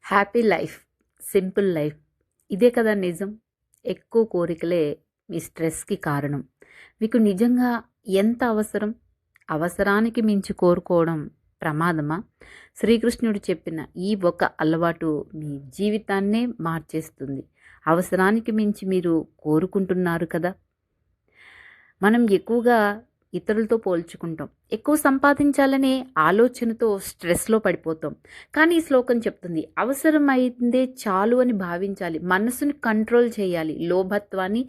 Happy life, simple life, ఇదే కదా నిజం. ఎక్కువ కోరికలే మీ స్ట్రెస్కి కారణం. మీకు నిజంగా ఎంత అవసరం? అవసరానికి మించి కోరుకోవడం ప్రమాదమా? శ్రీకృష్ణుడు చెప్పిన ఈ ఒక అలవాటు మీ జీవితాన్నే మార్చేస్తుంది. అవసరానికి మించి మీరు కోరుకుంటున్నారు కదా. మనం ఎక్కువగా ఇతరులతో పోల్చుకుంటాం. ఎక్కువ సంపాదించాలనే ఆలోచనతో స్ట్రెస్లో పడిపోతాం. కానీ ఈ శ్లోకం చెప్తుంది, అవసరమైందే చాలు అని భావించాలి. మనసుని కంట్రోల్ చేయాలి. లోభత్వాన్ని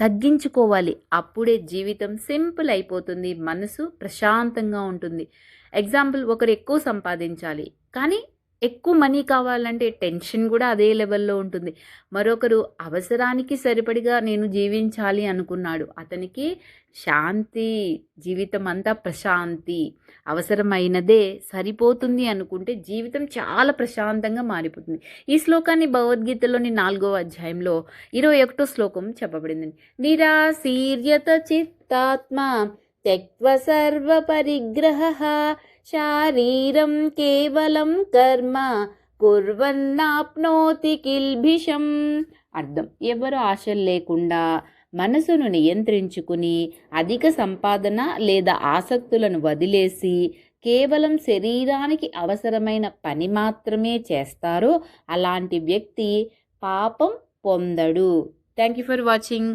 తగ్గించుకోవాలి. అప్పుడే జీవితం సింపుల్ అయిపోతుంది. మనసు ప్రశాంతంగా ఉంటుంది. ఎగ్జాంపుల్, ఒకరు ఎక్కువ సంపాదించాలి కానీ ఎక్కువ మనీ కావాలంటే టెన్షన్ కూడా అదే లెవెల్లో ఉంటుంది. మరొకరు అవసరానికి సరిపడిగా నేను జీవించాలి అనుకున్నాడు. అతనికి శాంతి, జీవితం అంతా ప్రశాంతి. అవసరమైనదే సరిపోతుంది అనుకుంటే జీవితం చాలా ప్రశాంతంగా మారిపోతుంది. ఈ శ్లోకాన్ని భగవద్గీతలోని 4వ అధ్యాయంలో 21వ శ్లోకం చెప్పబడింది. నిరాశీర్యత చిత్తాత్మ త్యక్త్వ సర్వ పరిగ్రహ శారీరం కేవలం కర్మ కుర్వన్నాప్నోతి కిల్భిషం. అర్థం, ఎవరు ఆశలు లేకుండా మనసును నియంత్రించుకుని అధిక సంపాదన లేదా ఆసక్తులను వదిలేసి కేవలం శరీరానికి అవసరమైన పని మాత్రమే చేస్తారో అలాంటి వ్యక్తి పాపం పొందడు. Thank you for watching.